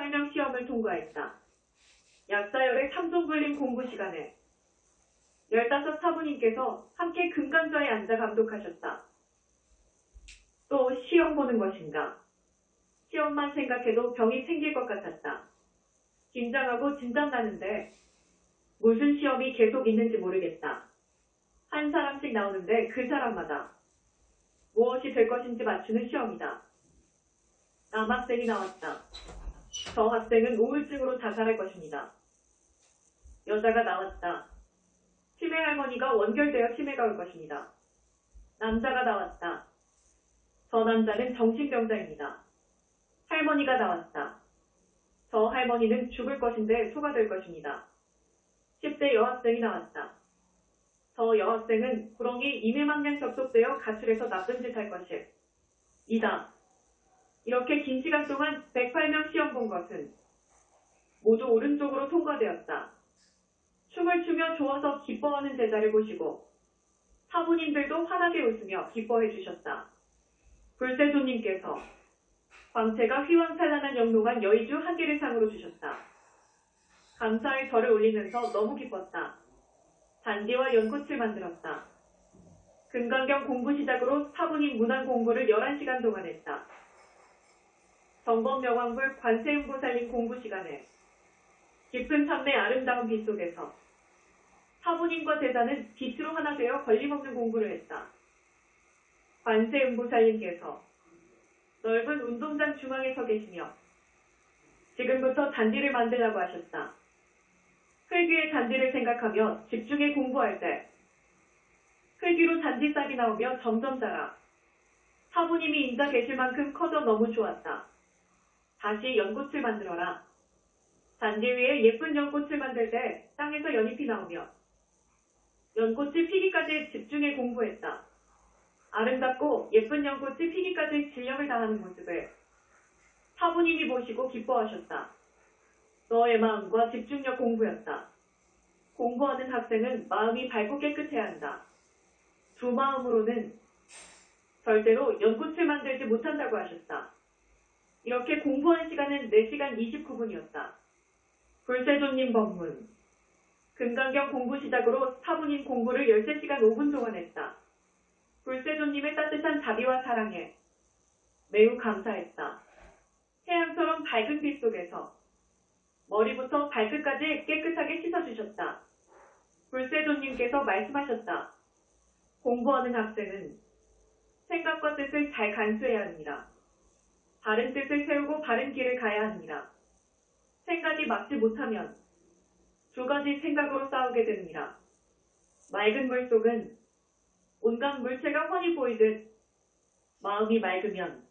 108명 시험을 통과했다. 약사열의 3종 불림 공부 시간에 15 사부님께서 함께 금강좌에 앉아 감독하셨다. 또 시험 보는 것인가? 시험만 생각해도 병이 생길 것 같았다. 긴장하고 진땀나는데 무슨 시험이 계속 있는지 모르겠다. 한 사람씩 나오는데 그 사람마다 무엇이 될 것인지 맞추는 시험이다. 남학생이 나왔다. 저 학생은 우울증으로 자살할 것입니다. 여자가 나왔다. 치매 할머니가 원결되어 치매가 올 것입니다. 남자가 나왔다. 저 남자는 정신병자입니다. 할머니가 나왔다. 저 할머니는 죽을 것인데 소가 될 것입니다. 10대 여학생이 나왔다. 저 여학생은 구렁이 이매망냥 접속되어 가출해서 나쁜 짓 할 것이 이다. 이렇게 긴 시간 동안 108명 시험 본 것은 모두 오른쪽으로 통과되었다. 춤을 추며 좋아서 기뻐하는 제자를 보시고 사부님들도 환하게 웃으며 기뻐해 주셨다. 불세조님께서 광채가 휘황찬란한 영롱한 여의주 한 개를 상으로 주셨다. 감사의 절을 올리면서 너무 기뻤다. 잔디와 연꽃을 만들었다. 금강경 공부 시작으로 사부님 문안 공부를 11시간 동안 했다. 정법명왕불 관세음보살님 공부 시간에 깊은 참내 아름다운 빛 속에서 사부님과 제자는 빛으로 하나 되어 걸림없는 공부를 했다. 관세음보살님께서 넓은 운동장 중앙에 서 계시며 지금부터 잔디를 만들라고 하셨다. 흙 위의 잔디를 생각하며 집중해 공부할 때 흙 위로 잔디싹이 나오며 점점 자라. 사부님이 인자 계실 만큼 커져 너무 좋았다. 다시 연꽃을 만들어라. 잔디 위에 예쁜 연꽃을 만들 때 땅에서 연잎이 나오며 연꽃이 피기까지 집중해 공부했다. 아름답고 예쁜 연꽃이 피기까지 진력을 다하는 모습을 사부님이 보시고 기뻐하셨다. 너의 마음과 집중력 공부였다. 공부하는 학생은 마음이 밝고 깨끗해야 한다. 두 마음으로는 절대로 연꽃을 만들지 못한다고 하셨다. 이렇게 공부한 시간은 4시간 29분이었다. 불세조님 법문. 금강경 공부 시작으로 사부님 공부를 13시간 5분 동안 했다. 불세조님의 따뜻한 자비와 사랑에 매우 감사했다. 태양처럼 밝은 빛 속에서 머리부터 발끝까지 깨끗하게 씻어주셨다. 불세조님께서 말씀하셨다. 공부하는 학생은 생각과 뜻을 잘 간수해야 합니다. 바른 뜻을 세우고 바른 길을 가야 합니다. 생각이 맞지 못하면 두 가지 생각으로 싸우게 됩니다. 맑은 물 속은 온갖 물체가 훤히 보이듯 마음이 맑으면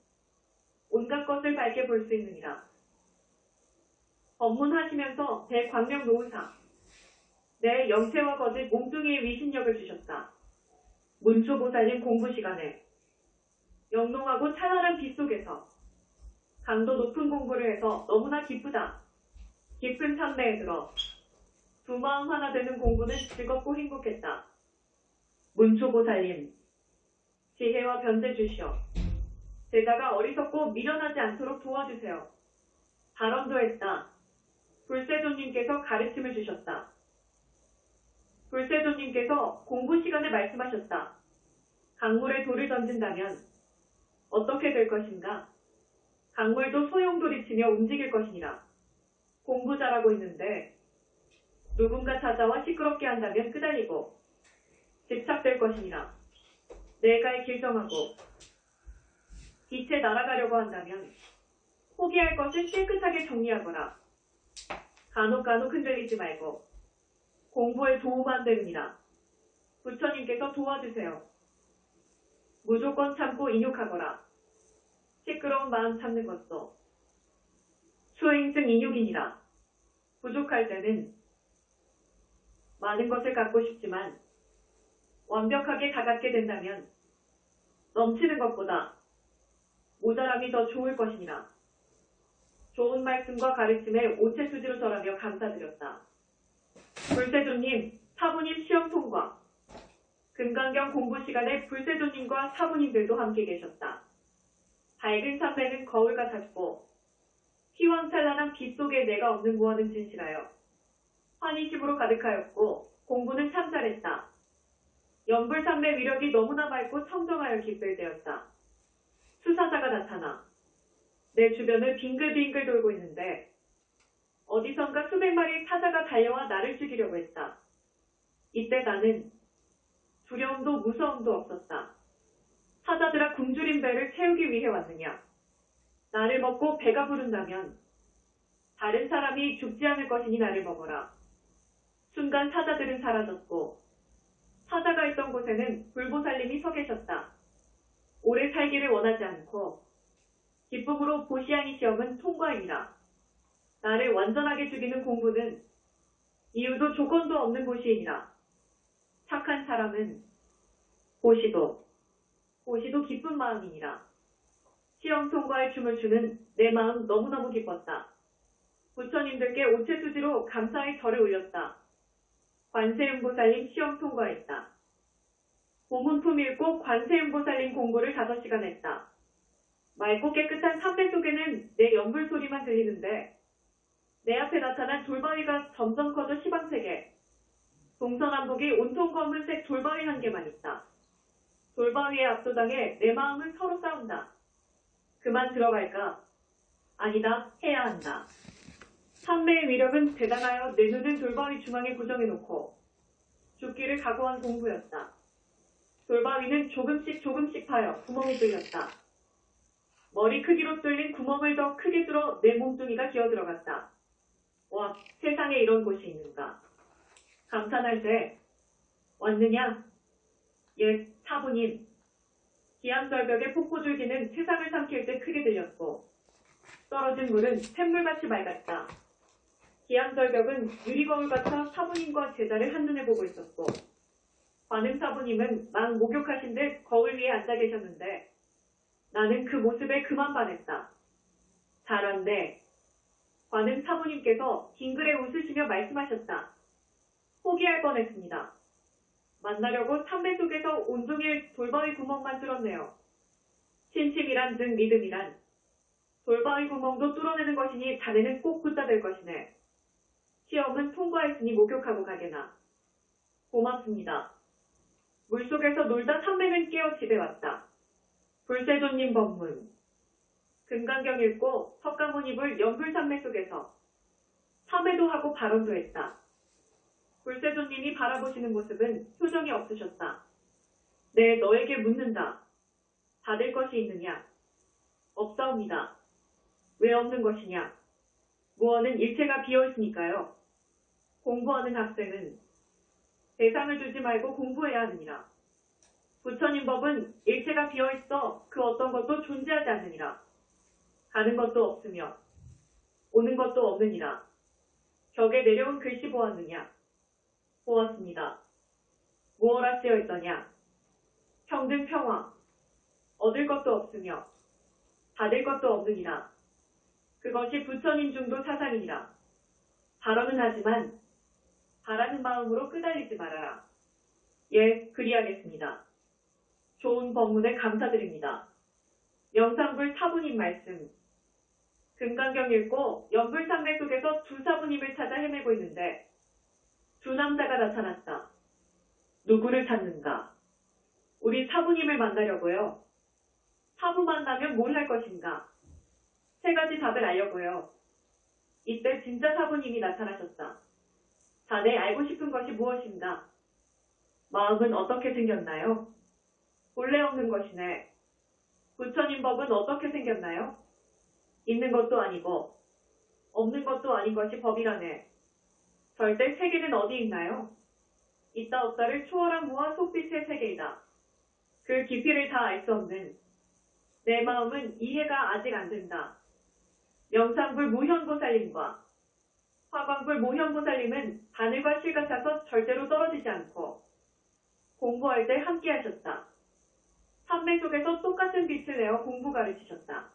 온갖 것을 밝게 볼 수 있느니라. 법문하시면서 대광명 노우사 내 영체와 거짓 몽둥이의 위신력을 주셨다. 문초보살님 공부 시간에 영롱하고 찬란한 빛 속에서 강도 높은 공부를 해서 너무나 기쁘다. 깊은 참내에 들어 두 마음 하나 되는 공부는 즐겁고 행복했다. 문초보살님 지혜와 변제 주시어 제자가 어리석고 미련하지 않도록 도와주세요. 발언도 했다. 불세조님께서 가르침을 주셨다. 불세조님께서 공부 시간에 말씀하셨다. 강물에 돌을 던진다면 어떻게 될 것인가? 강물도 소용돌이 치며 움직일 것이니라. 공부 잘하고 있는데 누군가 찾아와 시끄럽게 한다면 끄달리고 집착될 것이니라. 내가 길정하고 빛에 날아가려고 한다면 포기할 것을 깨끗하게 정리하거라. 간혹 흔들리지 말고 공부에 도움 안 됩니다. 부처님께서 도와주세요. 무조건 참고 인욕하거라. 시끄러운 마음 참는 것도 수행증 인욕이니라. 부족할 때는 많은 것을 갖고 싶지만 완벽하게 다 갖게 된다면 넘치는 것보다 모자람이 더 좋을 것이니라. 좋은 말씀과 가르침에 오체투지로 절하며 감사드렸다. 불세조님, 사부님 시험 통과. 금강경 공부 시간에 불세조님과 사부님들도 함께 계셨다. 밝은 참내는 거울 같았고 휘황찬란한 빛 속에 내가 없는 무언은 진실하여 환희심으로 가득하였고 공부는 참 잘했다. 연불산매 위력이 너무나 맑고 청정하여 기쁠 때였다. 수사자가 나타나 내 주변을 빙글빙글 돌고 있는데 어디선가 수백 마리의 사자가 달려와 나를 죽이려고 했다. 이때 나는 두려움도 무서움도 없었다. 사자들아 굶주린 배를 채우기 위해 왔느냐? 나를 먹고 배가 부른다면 다른 사람이 죽지 않을 것이니 나를 먹어라. 순간 사자들은 사라졌고 사자가 있던 곳에는 불보살님이 서 계셨다. 오래 살기를 원하지 않고 기쁨으로 보시아니 시험은 통과이니라. 나를 완전하게 죽이는 공부는 이유도 조건도 없는 보시이니라. 착한 사람은 보시도 기쁜 마음이니라. 시험 통과의 춤을 추는 내 마음 너무너무 기뻤다. 부처님들께 오체수지로 감사의 절을 올렸다. 관세음보살님 시험 통과했다. 보문품 읽고 관세음보살님 공부를 5시간 했다. 맑고 깨끗한 산배 속에는 내 연불 소리만 들리는데 내 앞에 나타난 돌바위가 점점 커져 시방세계. 동서남북이 온통 검은색 돌바위 한 개만 있다. 돌바위에 압도당해 내 마음은 서로 싸운다. 그만 들어갈까? 아니다, 해야 한다. 산매의 위력은 대단하여 내 눈을 돌바위 중앙에 고정해놓고 죽기를 각오한 공부였다. 돌바위는 조금씩 파여 구멍이 뚫렸다. 머리 크기로 뚫린 구멍을 더 크게 뚫어 내 몸뚱이가 기어들어갔다. 와, 세상에 이런 곳이 있는가. 감탄할 때 왔느냐? 예, 사부님. 기암절벽의 폭포줄기는 세상을 삼킬 때 크게 들렸고 떨어진 물은 샘물같이 맑았다. 기암절벽은 유리거울 같아 사부님과 제자를 한눈에 보고 있었고 관음 사부님은 막 목욕하신 듯 거울 위에 앉아 계셨는데 나는 그 모습에 그만 반했다. 잘 왔네. 관음 사부님께서 빙그레 웃으시며 말씀하셨다. 포기할 뻔했습니다. 만나려고 산배 속에서 온종일 돌바위 구멍만 뚫었네요. 신심이란 즉 믿음이란 돌바위 구멍도 뚫어내는 것이니 자네는 꼭 붙잡을 것이네. 시험은 통과했으니 목욕하고 가게나. 고맙습니다. 물속에서 놀다 산매는 깨어 집에 왔다. 불세존님 법문. 금강경 읽고 석가모니 불 연불산매 속에서 참회도 하고 발언도 했다. 불세존님이 바라보시는 모습은 표정이 없으셨다. 네, 너에게 묻는다. 받을 것이 있느냐? 없사옵니다. 왜 없는 것이냐? 무언은 일체가 비어있으니까요. 공부하는 학생은 대상을 두지 말고 공부해야 하느니라. 부처님 법은 일체가 비어있어 그 어떤 것도 존재하지 않느니라. 가는 것도 없으며 오는 것도 없느니라. 벽에 내려온 글씨 보았느냐? 보았습니다. 무엇라 쓰여 있더냐? 평등 평화. 얻을 것도 없으며 받을 것도 없느니라. 그것이 부처님 중도 사상이니라. 발언은 하지만 바라는 마음으로 끄달리지 말아라. 예, 그리하겠습니다. 좋은 법문에 감사드립니다. 영상불 사부님 말씀. 금강경 읽고 연불산매 속에서 두 사부님을 찾아 헤매고 있는데 두 남자가 나타났다. 누구를 찾는가? 우리 사부님을 만나려고요. 사부 만나면 뭘 할 것인가? 3가지 답을 알려고요. 이때 진짜 사부님이 나타나셨다. 자네 알고 싶은 것이 무엇인가? 마음은 어떻게 생겼나요? 본래 없는 것이네. 부처님 법은 어떻게 생겼나요? 있는 것도 아니고 없는 것도 아닌 것이 법이라네. 절대 세계는 어디 있나요? 있다 없다를 초월한 무와 속빛의 세계이다. 그 깊이를 다 알 수 없는 내 마음은 이해가 아직 안 된다. 명상불 무현보살님과 화광불 모현보살님은 바늘과 실 같아서 절대로 떨어지지 않고 공부할 때 함께 하셨다. 산매 속에서 똑같은 빛을 내어 공부 가르치셨다.